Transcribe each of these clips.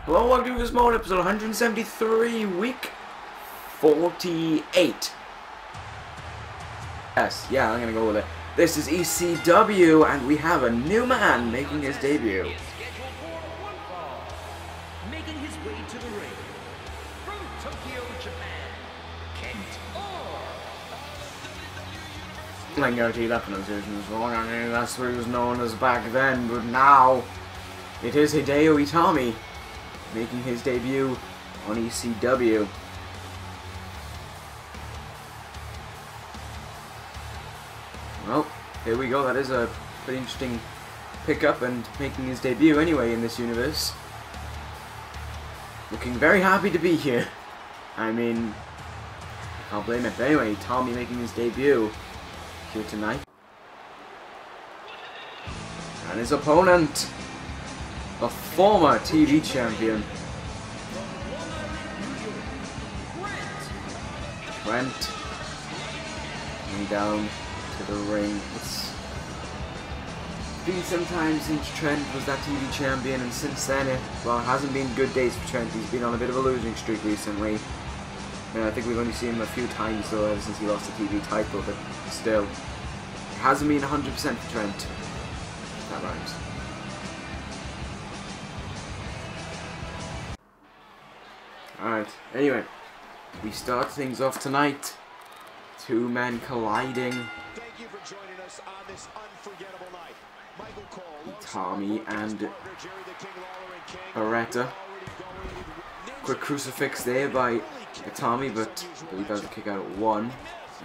Hello, welcome to this moment, episode 173, week 48. Yes, yeah, I'm gonna go with it. This is ECW, and we have a new man making his debut. Making his way to the ring from Tokyo, Japan, Kent. I can guarantee that pronunciation is wrong. I mean, that's what he was known as back then, but now it is Hideo Itami making his debut on ECW. Well, here we go. That is a pretty interesting pickup and making his debut anyway in this universe. Looking very happy to be here. I mean, I can't blame it. But anyway, Tommy making his debut here tonight. And his opponent, the former TV champion, Trent, coming down to the ring. It's been some time since Trent was that TV champion, and since then, it hasn't been good days for Trent. He's been on a bit of a losing streak recently. I think we've only seen him a few times though, ever since he lost the TV title, but still, it hasn't been 100% for Trent. That rhymes. Alright, anyway, we start things off tonight. Two men colliding. Thank you for joining us on this unforgettable night. Michael Cole, Tommy and Barreta. Quick crucifix there by Tommy, but I believe that was a kick out at one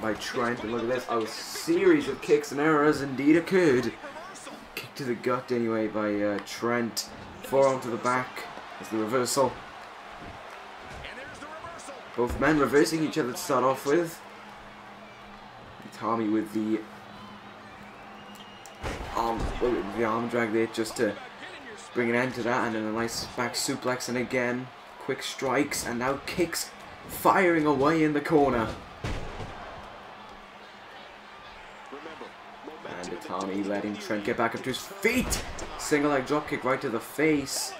by Trent. And look at this, a series of kicks and errors indeed occurred. Kick to the gut anyway by Trent. Forearm to the back as the reversal. Both men reversing each other to start off with. Tommy with the arm drag there just to bring an end to that, and then a nice back suplex, and again quick strikes, and now kicks firing away in the corner. And Tommy letting Trent get back up to his feet. Single leg drop kick right to the face.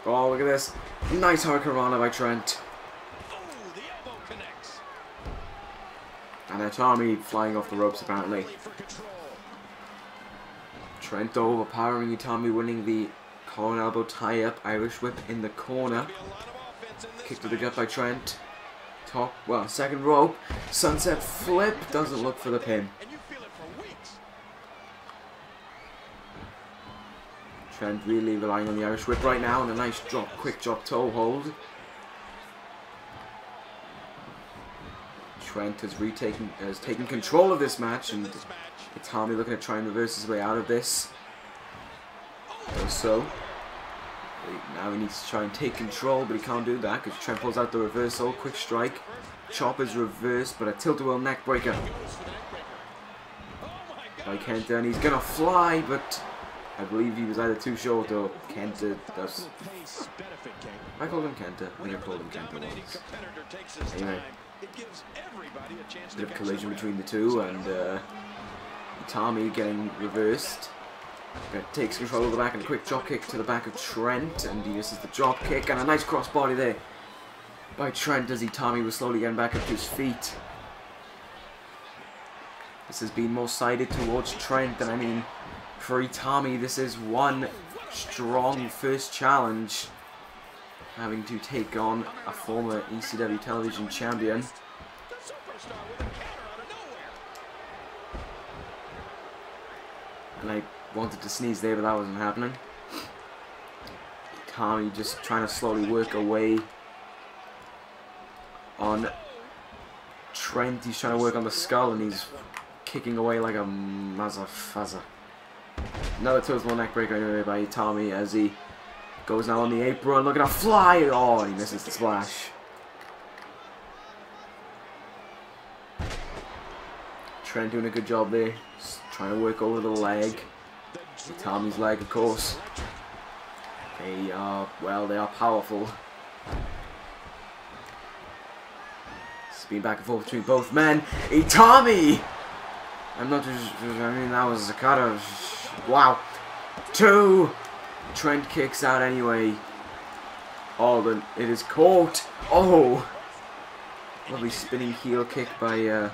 Oh, look at this. Nice hurricanrana by Trent. And Tommy flying off the ropes apparently. Trent overpowering Tommy, winning the collar and elbow tie-up, Irish whip in the corner. Kick to the gut by Trent. Second rope. Sunset flip. Doesn't look for the pin. Trent really relying on the Irish whip right now, and a nice quick drop toe hold. Trent has taken control of this match, and Tommy looking to try and reverse his way out of this. So now he needs to try and take control, but he can't do that because Trent pulls out the reversal. Quick strike, chop is reversed, but a tilt-a-whirl neck breaker by Kenta, and he's gonna fly, but I believe he was either too short or Kenta does. I called him Kenta. I think I called him Kenta once. Anyway, bit of collision between the two, and Tommy getting reversed. Takes control of the back, and a quick drop kick to the back of Trent, and he misses the drop kick, and a nice crossbody there by Trent as Tommy was slowly getting back up to his feet. This has been more sided towards Trent, and I mean, for Itami, this is one strong first challenge, having to take on a former ECW television champion. And I wanted to sneeze there, but that wasn't happening. Itami just trying to slowly work away on Trent. He's trying to work on the skull, and he's kicking away like a mazafazza. Another tilt-a-whirl neck breaker anyway by Tommy as he goes now on the apron, looking to fly. Oh, and he misses the splash. Trent doing a good job there, just trying to work over the leg. Tommy's leg, of course. They are powerful. Spin back and forth between both men. Tommy! I'm not just, I mean, that was a kind of, wow. 2, Trent kicks out anyway. Oh, but it is caught. Oh! Lovely spinning heel kick by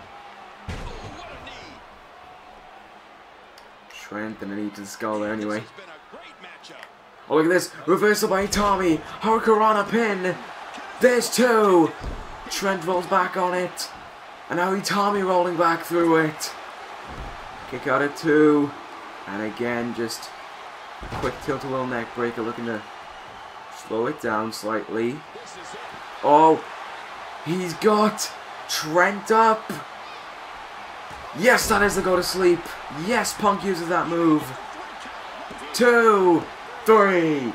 Trent, and a knee to the skull there anyway. Oh, look at this. Reversal by Tommy. Hurricanrana pin. There's two. Trent rolls back on it. And now Tommy rolling back through it. Kick out at two. And again, just quick tilt-a-whirl neck breaker, looking to slow it down slightly. Oh, he's got Trent up. Yes, that is the go to sleep. Yes, Punk uses that move. 2, 3.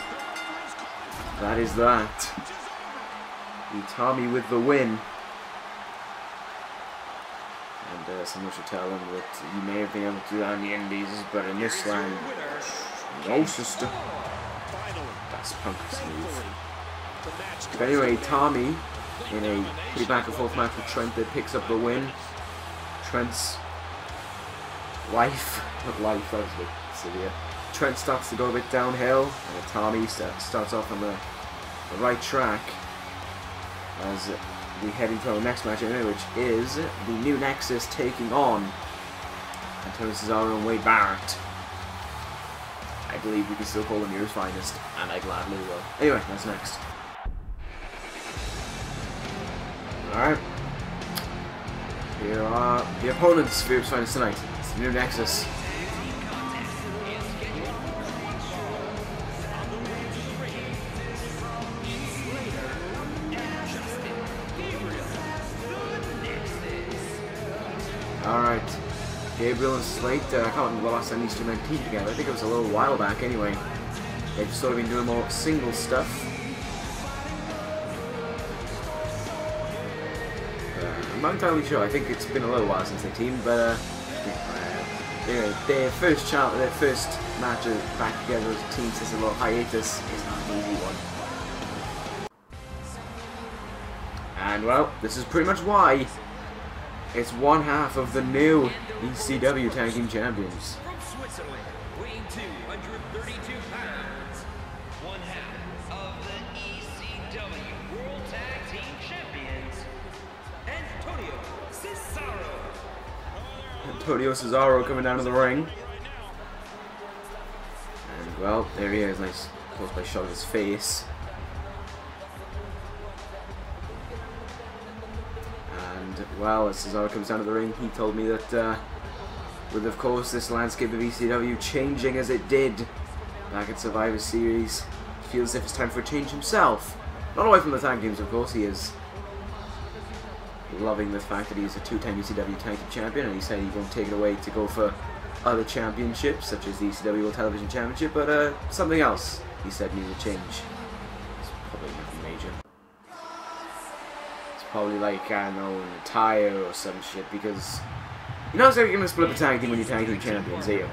That is that. Tommy with the win. And someone should tell him that you may have been able to do that in the Indies, but in this land, no, sister. That's Punk's move. But anyway, Tommy, in a pretty back and forth match with Trent, that picks up the win. Trent's life, not life, that was a bit severe. Trent starts to go a bit downhill, and Tommy starts off on the right track as we head into our next match anyway, which is the new Nexus taking on Antonio Cesaro and Wade Barrett. I believe we can still call them Europe's finest, and I gladly will. Anyway, that's next. Alright. Here are the opponents for Europe's finest tonight. It's the new Nexus. Alright, Gabriel and Slate, I can't remember the last time these two men teamed together. I think it was a little while back anyway. They've sort of been doing more single stuff. I'm not entirely sure, I think it's been a little while since they teamed, but anyway, their first match back together as a team since a little hiatus is not an easy one. And well, this is pretty much why. It's one half of the new ECW Tag Team Champions. From Switzerland, weighing 232 pounds, one half of the ECW World Tag Team Champions, Antonio Cesaro. Antonio Cesaro coming down to the ring. And well, there he is, nice close by shot of his face. Well, as Cesaro comes down to the ring, he told me that with, of course, this landscape of ECW changing as it did back at Survivor Series, he feels as if it's time for a change himself. Not away from the tag teams, of course. He is loving the fact that he's a two-time ECW Tag Team Champion, and he said he won't take it away to go for other championships, such as the ECW World Television Championship, but something else, he said, needed a change. It's probably nothing major. Probably like, I don't know, a tire or some shit, because you're not exactly going to split up a tag team when you're tag team champions, are you?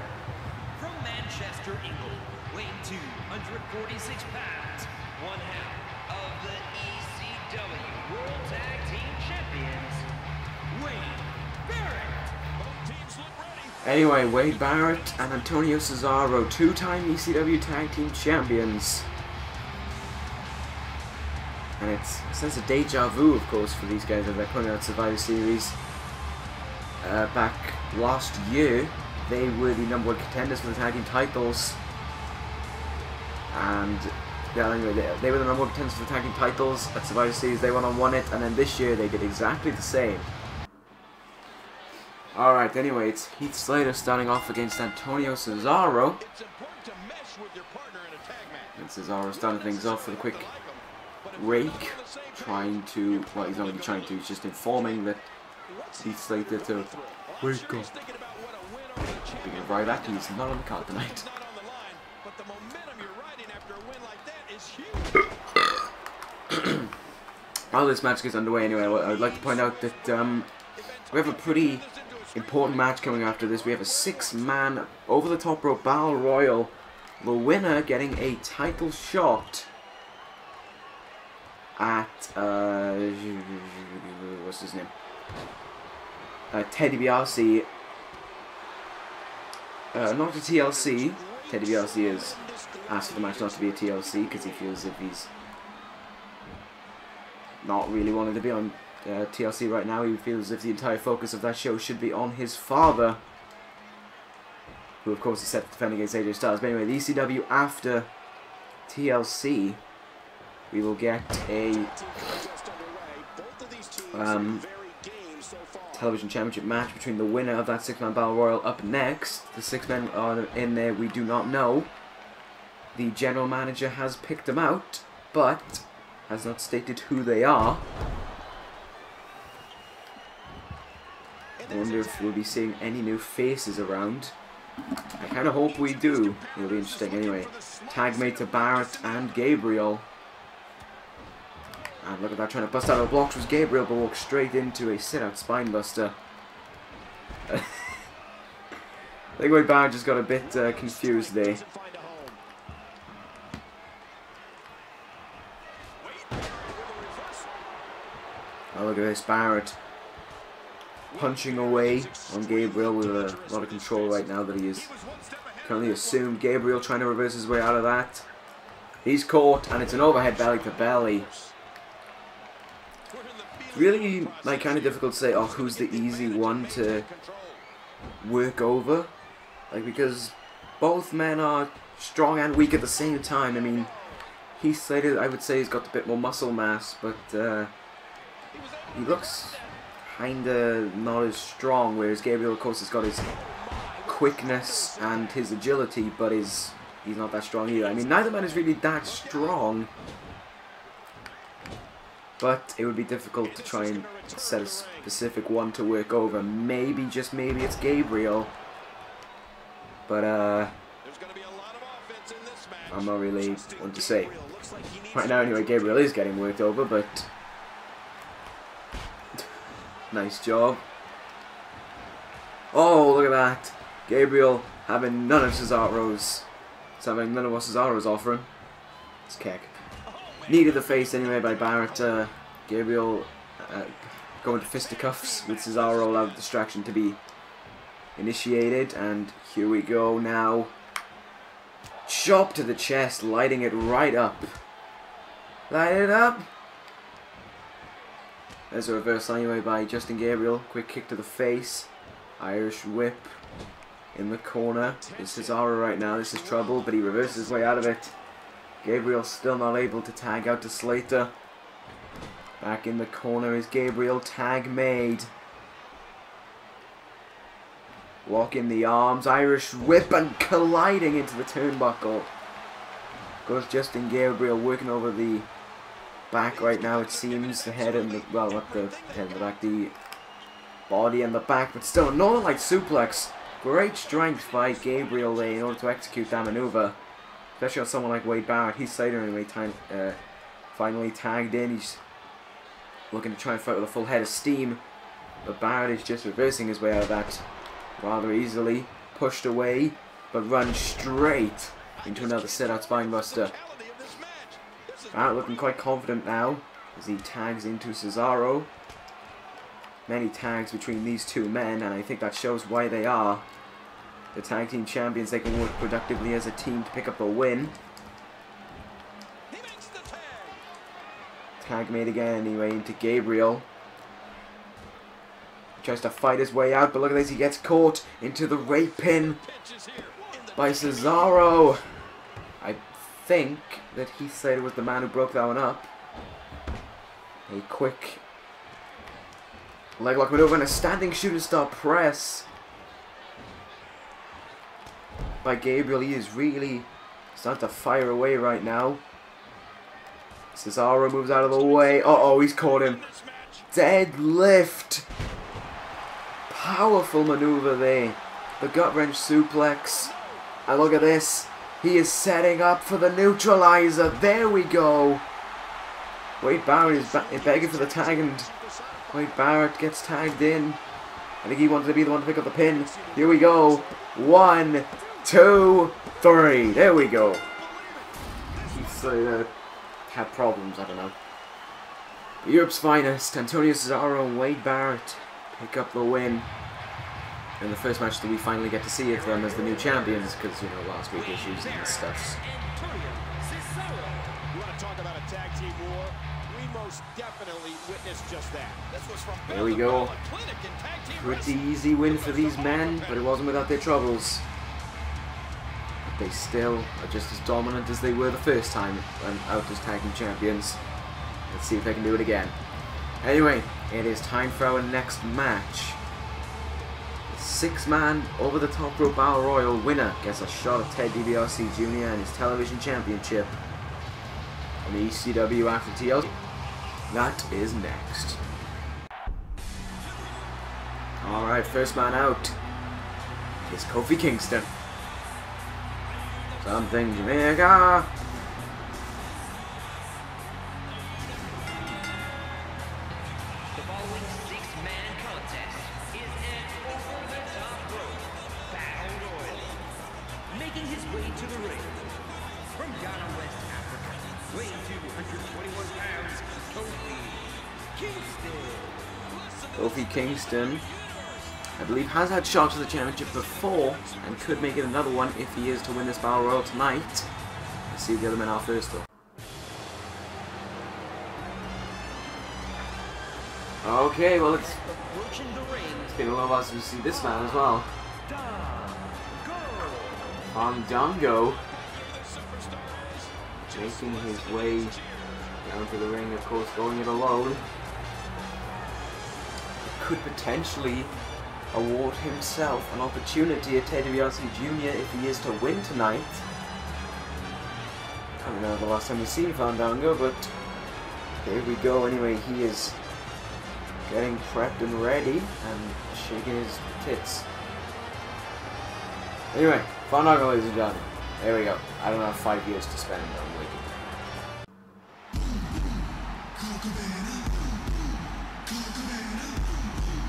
From Manchester, England, weighing 246 pounds, one half of the ECW World Tag Team Champions, Wade Barrett. Both teams look ready. Anyway, Wade Barrett and Antonio Cesaro, two-time ECW Tag Team Champions. And it's a sense of deja vu, of course, for these guys as they're putting out Survivor Series. Back last year, they were the #1 contenders for the tag team titles. And yeah, anyway, they were the #1 contenders for the tag team titles at Survivor Series. They went on, won it, and then this year they did exactly the same. Alright, anyway, it's Heath Slater starting off against Antonio Cesaro. And Cesaro starting things off with a quick rake, trying to, well, he's not really trying to, he's just informing that Heath Slater to wake up. Being a right back, he's not on the card tonight. While this match gets underway anyway, I would like to point out that we have a pretty important match coming after this. We have a 6-man over-the-top rope battle royal, the winner getting a title shot at what's his name? Dibiase. Not a TLC. Dibiase has asked for the match not to be a TLC because he feels as if he's not really wanting to be on TLC right now. He feels as if the entire focus of that show should be on his father, who of course is set to defend against AJ Styles. But anyway, the ECW after TLC, we will get a television championship match between the winner of that 6-man battle royal up next. The 6 men are in there, we do not know. The general manager has picked them out, but has not stated who they are. I wonder if we'll be seeing any new faces around. I kind of hope we do. It'll be interesting anyway. Tag made to Barrett and Gabriel. And look at that, trying to bust out of the blocks was Gabriel, but walked straight into a sit-out spinebuster. I think Wade Barrett just got a bit confused there. Oh, look at this, Barrett punching away on Gabriel with a lot of control right now that he is currently assumed. Gabriel trying to reverse his way out of that. He's caught, and it's an overhead belly to belly. Really, like, kind of difficult to say, oh, who's the easy one to work over? Like, because both men are strong and weak at the same time. I mean, Heath Slater, I would say, he's got a bit more muscle mass, but he looks kinda not as strong, whereas Gabriel, of course, has got his quickness and his agility, but he's not that strong either. I mean, neither man is really that strong, but it would be difficult to try and set a specific one to work over. Maybe, just maybe, it's Gabriel. But, I'm not really what to say. Right now, anyway, Gabriel is getting worked over, but nice job. Oh, look at that. Gabriel having none of Cesaro's. Having none of what Cesaro's offering. It's kick. Needed the face anyway by Barrett. Gabriel going to fisticuffs with Cesaro, allowed the distraction to be initiated, and here we go now. Chop to the chest, lighting it right up. Light it up. There's a reversal anyway by Justin Gabriel. Quick kick to the face. Irish whip in the corner. It's Cesaro right now. This is trouble, but he reverses his way out of it. Gabriel still not able to tag out to Slater. Back in the corner is Gabriel. Tag made. Walk in the arms. Irish whip and colliding into the turnbuckle. Goes Justin Gabriel working over the back right now, it seems. The head and the, well, not the head and the back, the body and the back, but still, a Northern Light suplex. Great strength by Gabriel there in order to execute that maneuver. Especially on someone like Wade Barrett. Heath Slater anyway, finally tagged in. He's looking to try and fight with a full head of steam. But Barrett is just reversing his way out of that rather easily. Pushed away, but runs straight into another sit-out spinebuster. Barrett looking quite confident now as he tags into Cesaro. Many tags between these two men, and I think that shows why they are the tag team champions. They can work productively as a team to pick up a win. Tag made again anyway into Gabriel. Tries to fight his way out, but look at this, he gets caught into the rape pin by Cesaro. I think that Heath Slater was the man who broke that one up. A quick leg lock maneuver and a standing shooting star press by Gabriel. He is really starting to fire away right now. Cesaro moves out of the way. Uh-oh, he's caught him. Deadlift. Powerful maneuver there. The gut wrench suplex. And look at this. He is setting up for the neutralizer. There we go. Wade Barrett is begging for the tag, and Wade Barrett gets tagged in. I think he wanted to be the one to pick up the pin. Here we go. 1, 2, 3. There we go. Heath Slater had problems, I don't know. Europe's finest, Antonio Cesaro and Wade Barrett pick up the win. in the first match that we finally get to see of them as the new champions, because, you know, last week issues and stuff. You want to talk about a tag team war? We most definitely witnessed just that. There we go. Pretty easy win for these men, but it wasn't without their troubles. But they still are just as dominant as they were the first time out as tag team champions. Let's see if they can do it again. Anyway, it is time for our next match. The 6-man over-the-top rope battle royal winner gets a shot at Ted Dibiase Jr. and his television championship on the ECW after TLC. That is next. Alright, first man out is Kofi Kingston. Something Jamaica. The following 6-man contest is an over-the-top rope battle royal. Making his way to the ring from Ghana, West Africa, weighing 221 pounds, Kofi Kingston, I believe, has had shots at the championship before and could make it another one if he is to win this battle royal tonight. Let's see the other men are first though. Okay, well it's been a little while since we see this man as well. Fandango making his way down to the ring, of course, going it alone. Could potentially award himself an opportunity at Ted Dibiase Jr. if he is to win tonight. I don't know the last time we've seen Fandango, but here we go. Anyway, he is getting prepped and ready and shaking his tits. Anyway, Fandango, ladies and gentlemen. There we go. I don't have 5 years to spend on waiting.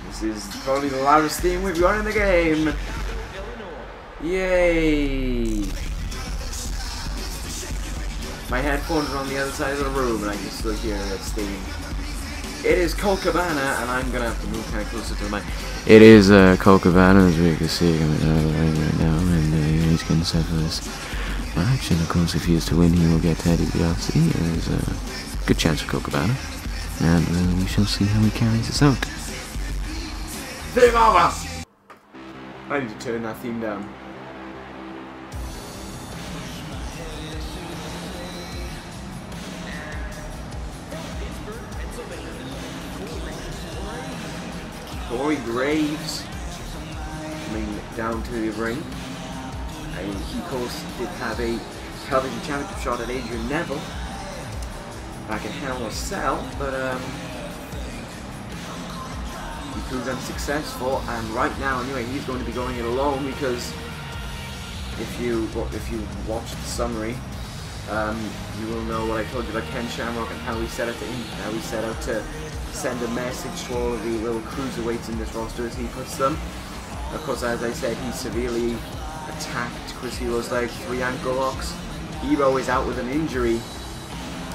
This is probably the loudest theme we've got in the game. Yay! My headphones are on the other side of the room and I can still hear this theme. It is Colt Cabana, and I'm gonna have to move kind of closer to the mic. It is Colt Cabana, as we can see, coming out of the ring right now, and he's getting set for this match. And of course, if he is to win, he will get Ted Dibiase. There's a good chance for Colt Cabana, and we shall see how he carries this out. Theme over! I need to turn that theme down. Corey Graves coming down to the ring. And he, of course, did have a television championship shot at Adrian Neville back in Hell in a Cell, but he proved unsuccessful. And right now, anyway, he's going to be going it alone because if you watch the summary, you will know what I told you about Ken Shamrock and how he set out to send a message to all of the little cruiserweights in this roster, as he puts them. Of course, as I said, he severely attacked Chris Hero's leg, 3 ankle locks. Hero is out with an injury.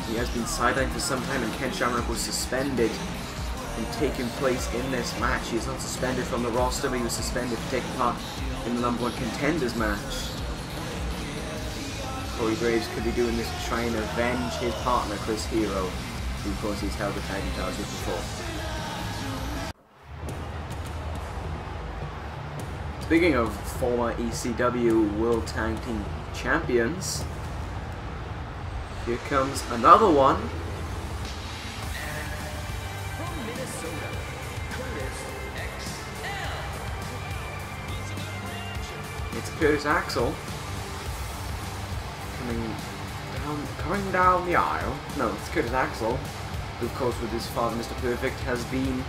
He has been sidelined for some time, and Ken Shamrock was suspended from taking place in this match. He is not suspended from the roster, but he was suspended for taking part in the #1 contenders match. Corey Graves could be doing this to try and avenge his partner, Chris Hero, who, of course, he's held the tag team titles with before. Speaking of former ECW World Tag Team Champions, here comes another one. From Minnesota, Curtis XL. It's Curtis Axel coming down the aisle. No, it's Curtis Axel, who, of course, with his father, Mr. Perfect, has been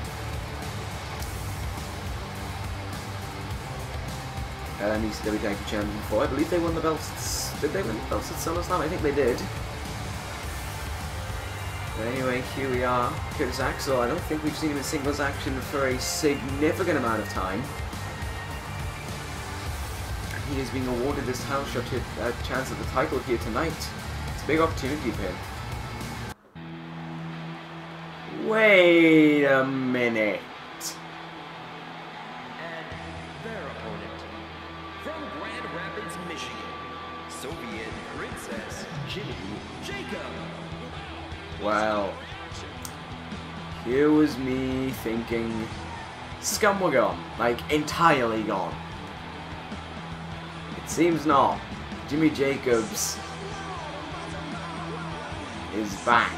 an ECW Tag Team Champion before. I believe they won the belts. Did they win the belts at SummerSlam? I think they did. But anyway, here we are. Curtis Axel. I don't think we've seen him in singles action for a significant amount of time. He is being awarded this house shot chance at the title here tonight. It's a big opportunity for him. Wait a minute. And they're Soviet Princess Jimmy Jacob. Well, here was me thinking Scum were gone, like entirely gone. It seems not. Jimmy Jacobs is back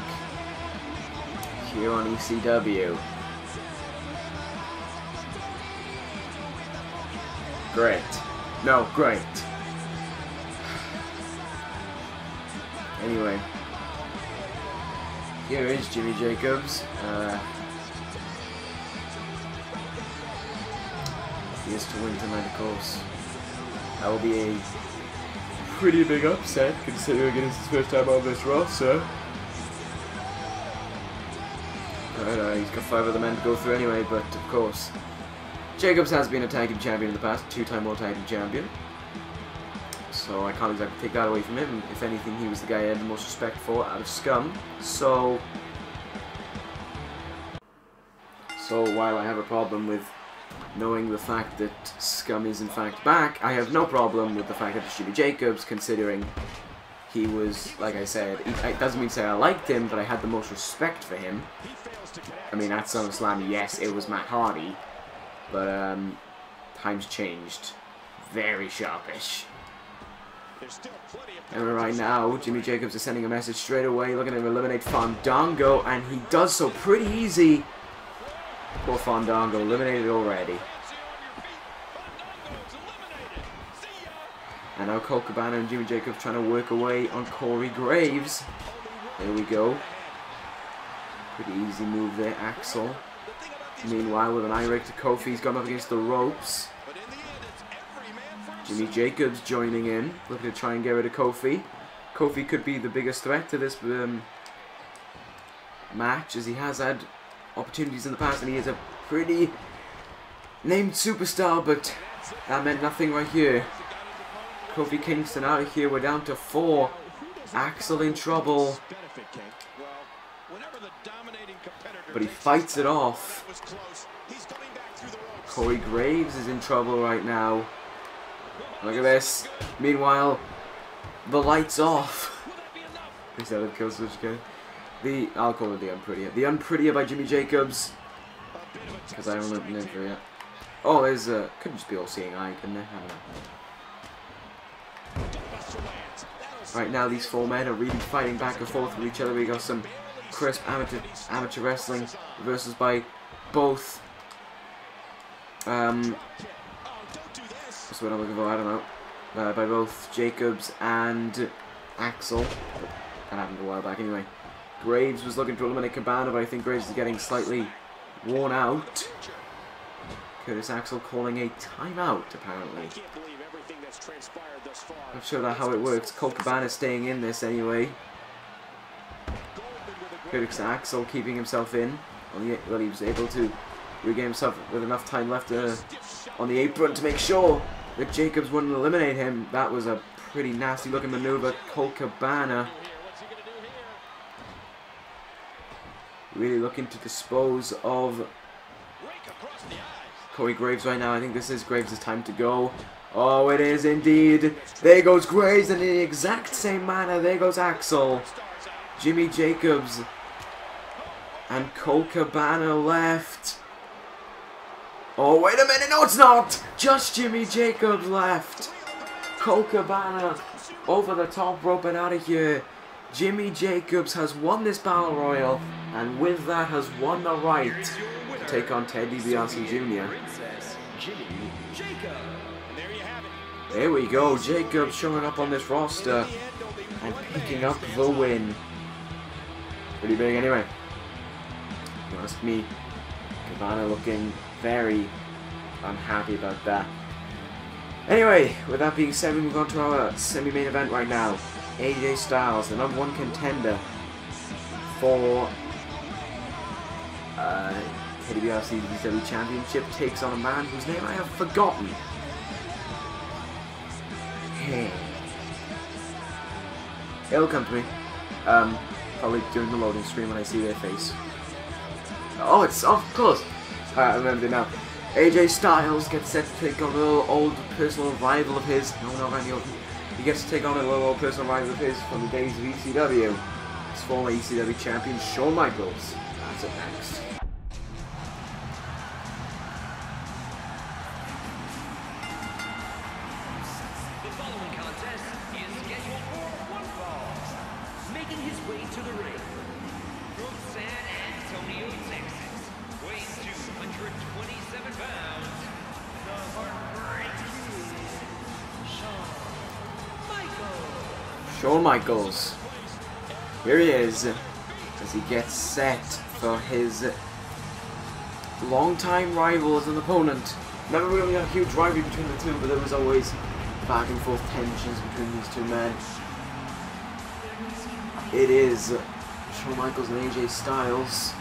here on ECW. Great. No, great. Anyway, here is Jimmy Jacobs. He is to win tonight, of course. That will be a pretty big upset, considering it is his first time on this roster. Right, he's got 5 other men to go through anyway, but of course, Jacobs has been a tag team champion in the past, 2-time world tag team champion. So I can't exactly take that away from him. If anything, he was the guy I had the most respect for out of Scum. So while I have a problem with knowing the fact that Scum is in fact back, I have no problem with the fact that it's Jimmy Jacobs, considering he was, like I said, it doesn't mean to say I liked him, but I had the most respect for him. I mean, at SummerSlam, yes, it was Matt Hardy, but times changed. Very sharpish. And right now, Jimmy Jacobs is sending a message straight away, looking to eliminate Fandango, and he does so pretty easy. Poor Fandango, eliminated already. And now Colt Cabana and Jimmy Jacobs trying to work away on Corey Graves. There we go. Pretty easy move there, Axel. Meanwhile, with an eye rake to Kofi, he's gone up against the ropes. Jimmy Jacobs joining in, looking to try and get rid of Kofi. Kofi could be the biggest threat to this match, as he has had opportunities in the past, and he is a pretty named superstar, but that meant nothing right here. Kofi Kingston out of here, we're down to 4. Axel in trouble. But he fights it off. Corey Graves is in trouble right now. Look at this. Meanwhile, the light's off. Is that a kill switch again? I'll call it the Unprettier. The Unprettier by Jimmy Jacobs. Because I don't know the name for it. Oh, there's a... Could just be all-seeing eye, couldn't it? I don't know. Right now, these 4 men are really fighting back and forth with each other. We got some crisp amateur wrestling versus by both. That's what I'm looking for, I don't know. By both Jacobs and Axel. That happened a while back anyway. Graves was looking to eliminate Cabana, but I think Graves is getting slightly worn out. Curtis Axel calling a timeout, apparently. Not sure how it works. Colt Cabana staying in this anyway. Curtis Axel keeping himself in. Well, he was able to regain himself with enough time left on the apron to make sure that Jacobs wouldn't eliminate him. That was a pretty nasty looking maneuver. Colt Cabana really looking to dispose of Corey Graves right now. I think this is Graves' time to go. Oh, it is indeed. There goes Graves, and in the exact same manner, there goes Axel. Jimmy Jacobs and Colt Cabana left. Oh, wait a minute. No, it's not. Just Jimmy Jacobs left. Colt Cabana over the top rope and out of here. Jimmy Jacobs has won this Battle Royal, and with that has won the right to take on Ted DiBiase Jr. There we go. Jacobs showing up on this roster and picking up the win. Pretty big anyway. If you ask me, Cabana looking very unhappy about that. Anyway, with that being said, we move on to our semi-main event right now. AJ Styles, the #1 contender for DiBiase ECW Championship, takes on a man whose name I have forgotten. It'll come to me. Probably during the loading screen when I see their face. Oh, it's of course. I remember it now. AJ Styles gets set to take on a little old personal rival of his. No, not Randy Orton. he gets to take on a little personal rival of his from the days of ECW. His former ECW champion, Shawn Michaels. That's it next. The following contest is scheduled for one fall. Making his way to the ring from San Antonio, Texas, weighing 227 pounds, the Heartbreak Kid, Shawn Michaels. Here he is, as he gets set for his long-time rival as an opponent. Never really a huge rivalry between the two, but there was always back and forth tensions between these two men. It is Shawn Michaels and AJ Styles.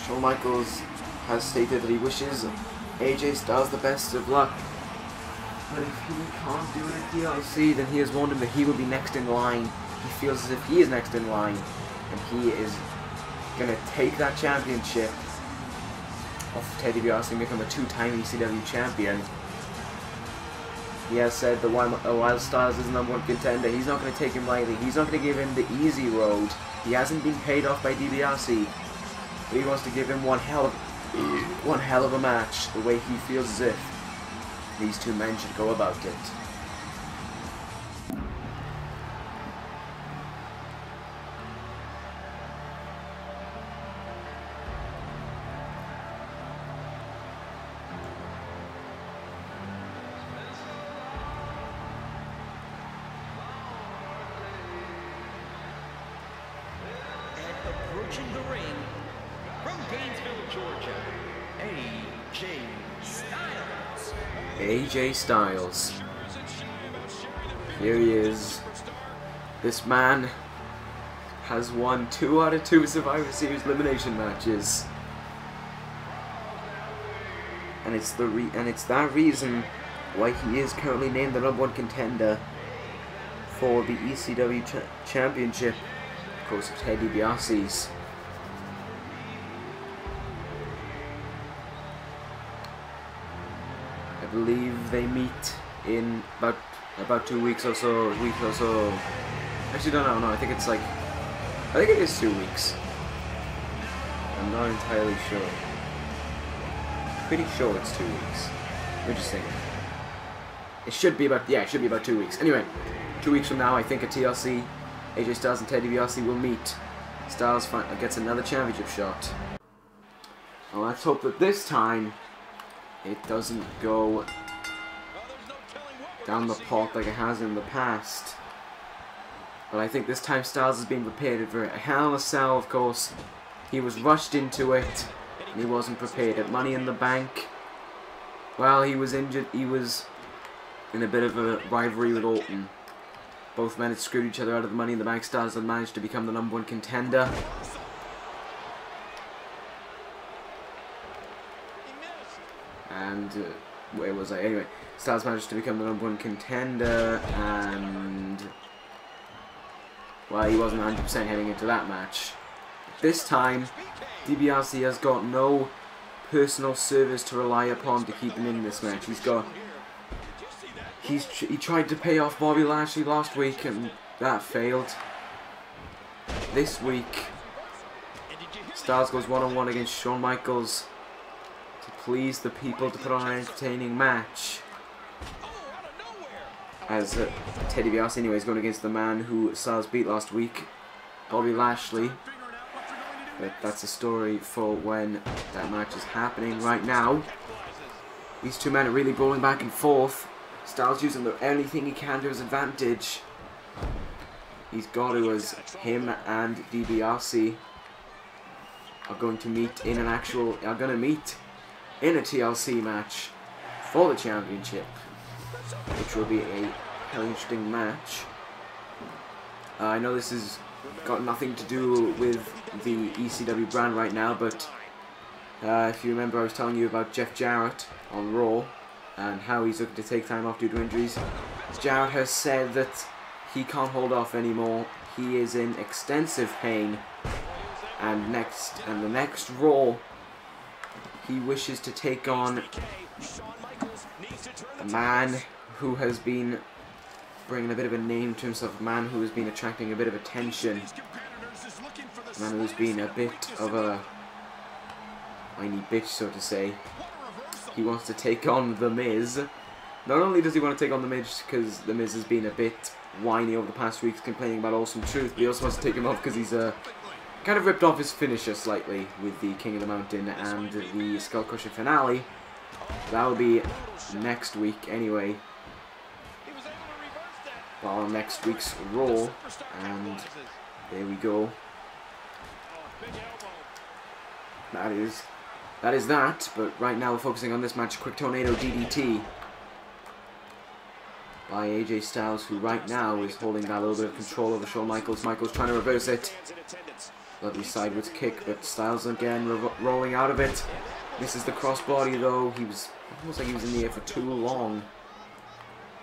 Shawn Michaels has stated that he wishes AJ Styles the best of luck. But if he can't do it at DLC, then he has warned him that he will be next in line. He feels as if he is next in line, and he is going to take that championship off Ted Dibiase and become a two-time ECW champion. He has said that while Styles is the #1 contender, he's not going to take him lightly. He's not going to give him the easy road. He hasn't been paid off by Dibiase, but he wants to give him one hell of a match, the way he feels as if these two men should go about it. approaching the ring from Gainesville, Georgia, AJ Styles. AJ Styles. Here he is. This man has won 2 out of 2 Survivor Series elimination matches, and it's that reason why he is currently named the #1 contender for the ECW Championship. Of course, it's Ted Dibiase's. I believe they meet in about 2 weeks or so. Actually, no. I think it is 2 weeks. I'm not entirely sure. Pretty sure it's 2 weeks. We're just thinking. It should be about 2 weeks. Anyway, 2 weeks from now, I think at TLC, AJ Styles and Ted Dibiase will meet. Styles gets another championship shot. Well, let's hope that this time it doesn't go down the pot like it has in the past. But I think this time Styles has been prepared for it. A Hell in a Cell, of course. He was rushed into it, and he wasn't prepared. At Money in the Bank, well, he was injured. He was in a bit of a rivalry with Orton. Both men had screwed each other out of the Money in the Bank. Styles had managed to become the #1 contender. And where was I? Anyway, Styles managed to become the #1 contender, and well, he wasn't 100% heading into that match. This time, Dibiase has got no personal service to rely upon to keep him in this match. He tried to pay off Bobby Lashley last week, and that failed. This week, Styles goes one-on-one against Shawn Michaels to please the people, to put on an entertaining match. As Ted Dibiase, anyway, is going against the man who Styles beat last week, Bobby Lashley. But that's a story for when that match is happening. Right now, these two men are really brawling back and forth. Styles using anything he can to his advantage. He's got to, as him and Dibiase are going to meet in a TLC match for the championship, which will be a hell interesting match. I know this has got nothing to do with the ECW brand right now, but if you remember, I was telling you about Jeff Jarrett on Raw and how he's looking to take time off due to injuries. Jarrett has said that he can't hold off anymore. He is in extensive pain, and the next Raw, he wishes to take on a man who has been bringing a bit of a name to himself. A man who has been attracting a bit of attention. A man who's been a bit of a whiny bitch, so to say. He wants to take on The Miz. Not only does he want to take on The Miz because The Miz has been a bit whiny over the past weeks, complaining about Awesome Truth, but he also wants to take him off because he's kind of ripped off his finisher slightly with the King of the Mountain and the Skull Crusher finale. That will be next week anyway. Well, on next week's Raw, and there we go. That is that, but right now we're focusing on this match, Quick Tornado DDT by AJ Styles, who right now is holding that little bit of control over Shawn Michaels. Michaels trying to reverse it. Lovely sideways kick, but Styles again rolling out of it. This is the crossbody though. He was almost like he was in the air for too long.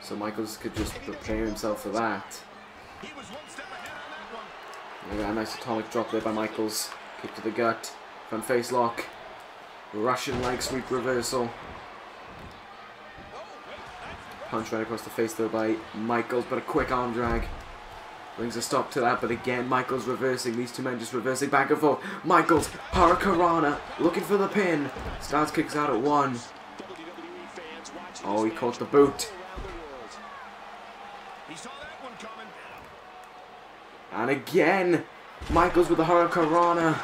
So Michaels could just prepare himself for that. Yeah, a nice atomic drop there by Michaels. Kick to the gut. Front face lock. Russian leg sweep reversal. Punch right across the face though by Michaels, but a quick arm drag. Brings a stop to that, but again Michaels reversing. These two men just reversing back and forth. Michaels, Hurricanrana, looking for the pin. Styles kicks out at one. Oh, he caught the boot. And again, Michaels with the Hurricanrana.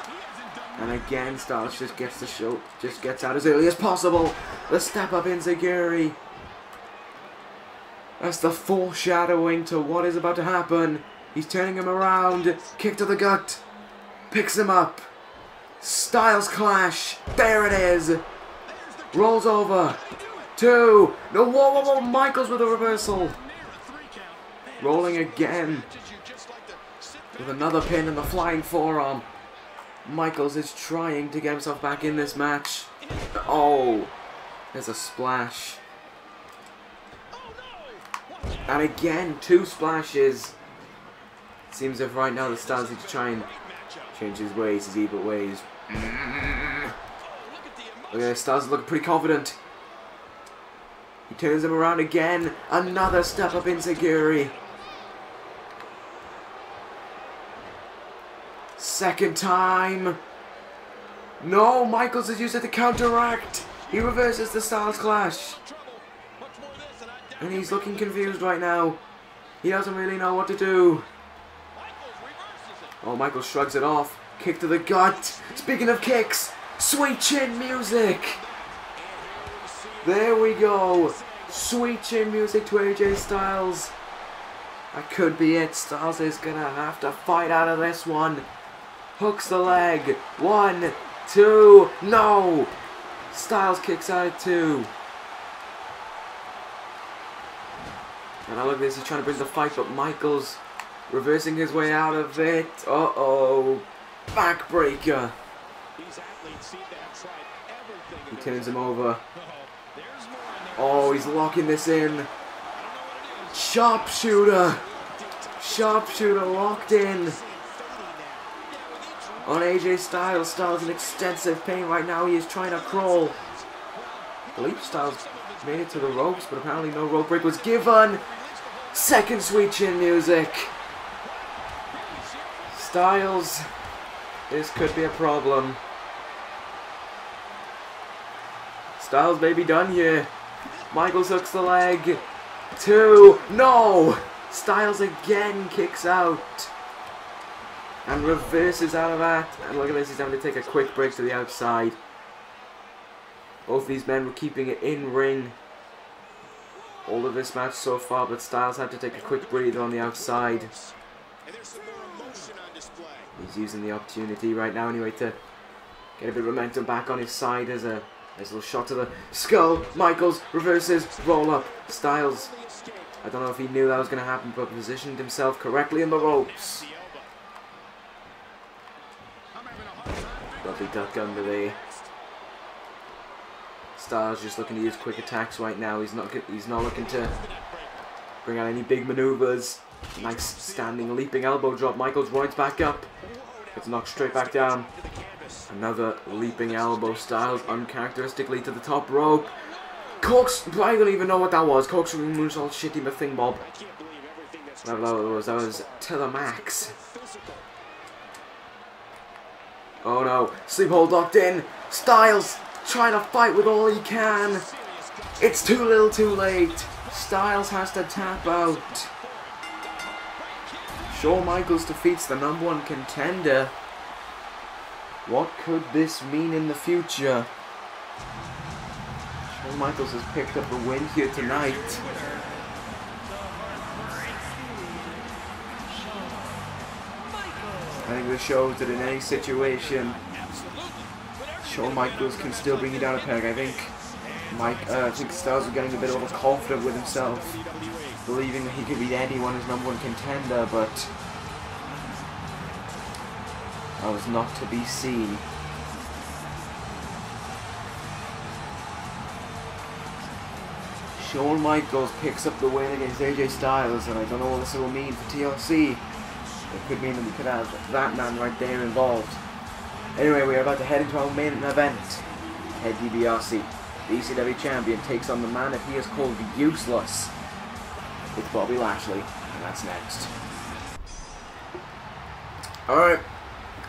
And again, Styles just gets the show, just gets out as early as possible. The step up enziguri. That's the foreshadowing to what is about to happen. He's turning him around. Kick to the gut. Picks him up. Styles clash. There it is. Rolls over. Two. No, whoa, whoa, whoa. Michaels with a reversal. Rolling again. With another pin and the flying forearm. Michaels is trying to get himself back in this match. Oh. There's a splash. And again, two splashes. Seems as if right now the Styles need to try and change his ways, his evil ways. Okay, Styles is looking pretty confident. He turns him around again. Another step up enziguri. Second time. No, Michaels has used it to counteract. He reverses the Styles clash. And he's looking confused right now. He doesn't really know what to do. Oh, Michaels shrugs it off. Kick to the gut. Speaking of kicks, sweet chin music. There we go. Sweet chin music to AJ Styles. That could be it. Styles is going to have to fight out of this one. Hooks the leg. 1, 2, no. Styles kicks out at 2. And I look at this, he's trying to bring the fight, but Michaels reversing his way out of it. Uh-oh. Backbreaker. He turns him over. Oh, he's locking this in. Sharpshooter. Sharpshooter locked in. On AJ Styles. Styles in extensive pain right now. He is trying to crawl. I believe Styles made it to the ropes, but apparently no rope break was given. Second sweet chin music. Styles, this could be a problem. Styles may be done here. Michaels hooks the leg. 2, no! Styles again kicks out. And reverses out of that. And look at this, he's having to take a quick break to the outside. Both these men were keeping it in ring all of this match so far, but Styles had to take a quick breather on the outside. He's using the opportunity right now anyway to get a bit of momentum back on his side. There's a little shot to the skull. Michaels reverses, roll up. Styles, I don't know if he knew that was going to happen, but positioned himself correctly in the ropes. Lovely duck under there. Styles just looking to use quick attacks right now. He's not looking to bring out any big maneuvers. Nice standing leaping elbow drop. Michaels rides back up. Gets knocked straight back down. Another leaping elbow. Styles uncharacteristically to the top rope. I don't even know what that was. Corkscrew moonsault, shitty thing bob. That was to the max. Oh no, sleep hold locked in. Styles trying to fight with all he can. It's too little too late. Styles has to tap out. Shawn Michaels defeats the #1 contender. What could this mean in the future? Shawn Michaels has picked up the win here tonight. I think this shows that in any situation, Shawn Michaels can still bring you down a peg. I think Styles was getting a bit overconfident with himself, believing that he could beat anyone as #1 contender, but that was not to be seen. Shawn Michaels picks up the win against AJ Styles, and I don't know what this will mean for TLC. It could mean that we could have that man right there involved. Anyway, we are about to head into our main event. Ted Dibiase, the ECW champion, takes on the man that he has called useless. It's Bobby Lashley, and that's next. Alright,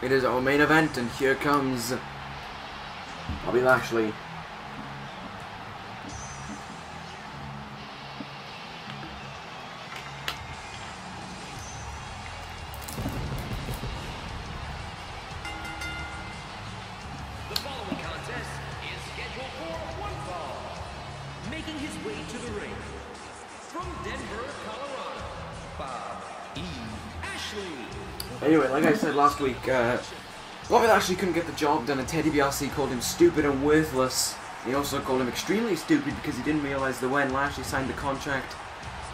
it is our main event, and here comes Bobby Lashley. Making his way to the ring, from Denver, Colorado, Bobby Lashley. Anyway, like I said last week, Bobby Lashley couldn't get the job done, and Ted Dibiase called him stupid and worthless. He also called him extremely stupid because he didn't realise that when Lashley signed the contract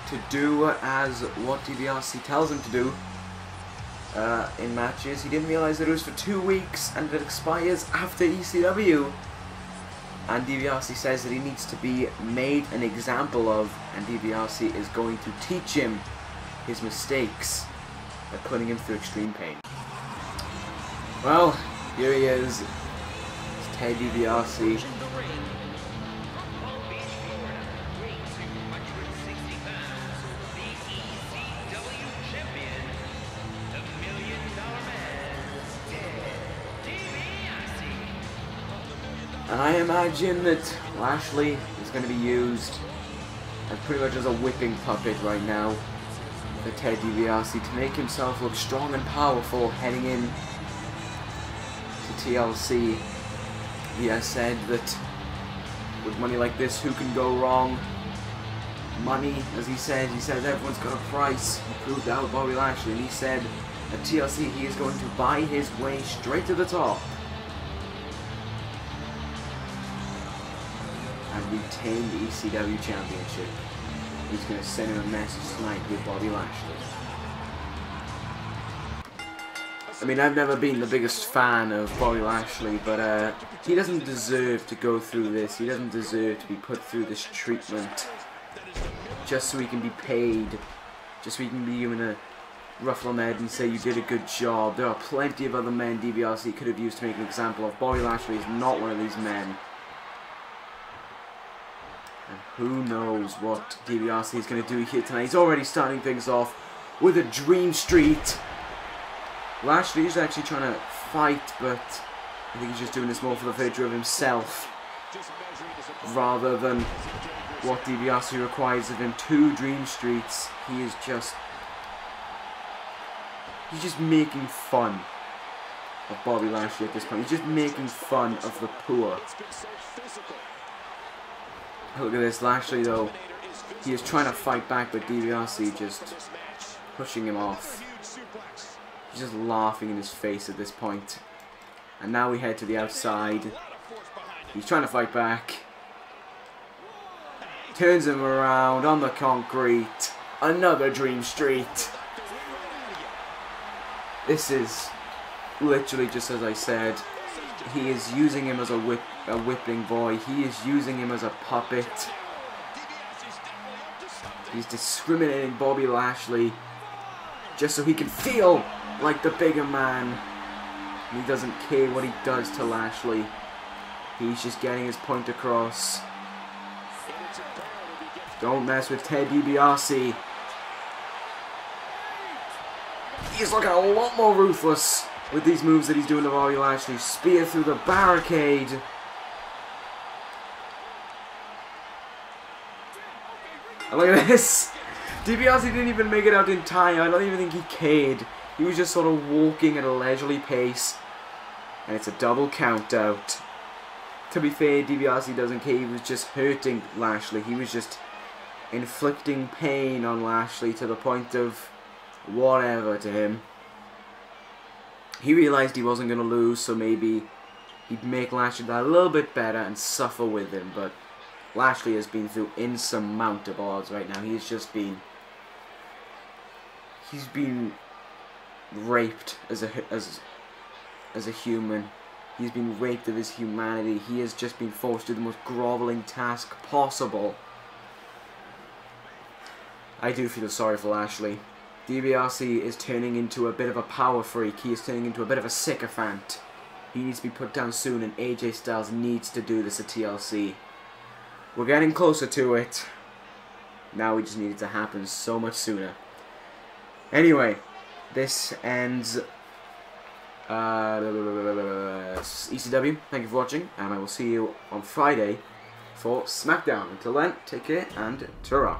to do as what Dibiase tells him to do in matches, he didn't realise that it was for 2 weeks and it expires after ECW. And Dibiase says that he needs to be made an example of, and Dibiase is going to teach him his mistakes by putting him through extreme pain. Well, here he is. It's Ted Dibiase. And I imagine that Lashley is going to be used as pretty much as a whipping puppet right now for Ted Dibiase to make himself look strong and powerful heading in to TLC. He has said that with money like this, who can go wrong? Money, as he says everyone's got a price. He proved that with Bobby Lashley, and he said at TLC he is going to buy his way straight to the top and retain the ECW Championship. He's going to send him a message tonight with Bobby Lashley. I mean, I've never been the biggest fan of Bobby Lashley, but he doesn't deserve to go through this. He doesn't deserve to be put through this treatment just so he can be paid, just so he can be given a ruffle on the head and say you did a good job. There are plenty of other men Dibiase could have used to make an example of. Bobby Lashley is not one of these men. And who knows what Dibiase is going to do here tonight. He's already starting things off with a Dream Street. Lashley is actually trying to fight, but I think he's just doing this more for the virtue of himself rather than what Dibiase requires of him. 2 Dream Streets. He's just making fun of Bobby Lashley at this point. He's just making fun of the poor. Look at this, Lashley though. He is trying to fight back, but Dibiase just pushing him off. He's just laughing in his face at this point. And now we head to the outside. He's trying to fight back. Turns him around on the concrete. Another Dream Street. This is literally just as I said. He is using him as a whipping boy. He is using him as a puppet. He's discriminating Bobby Lashley just so he can feel like the bigger man. He doesn't care what he does to Lashley. He's just getting his point across. Don't mess with Ted Dibiase. He's looking a lot more ruthless with these moves that he's doing to Bobby Lashley. Spear through the barricade. And look at this. Dibiase didn't even make it out in time. I don't even think he cared. He was just sort of walking at a leisurely pace. And it's a double count out. To be fair, Dibiase doesn't care. He was just hurting Lashley. He was just inflicting pain on Lashley to the point of whatever to him. He realized he wasn't going to lose, so maybe he'd make Lashley that a little bit better and suffer with him. But Lashley has been through insurmountable odds right now. He's been raped as a human. He's been raped of his humanity. He has just been forced to do the most groveling task possible. I do feel sorry for Lashley. Dibiase is turning into a bit of a power freak. He is turning into a bit of a sycophant. He needs to be put down soon, and AJ Styles needs to do this at TLC. We're getting closer to it. Now we just need it to happen so much sooner. Anyway, this ends ECW. Thank you for watching, and I will see you on Friday for SmackDown. Until then, take care and ta-ra.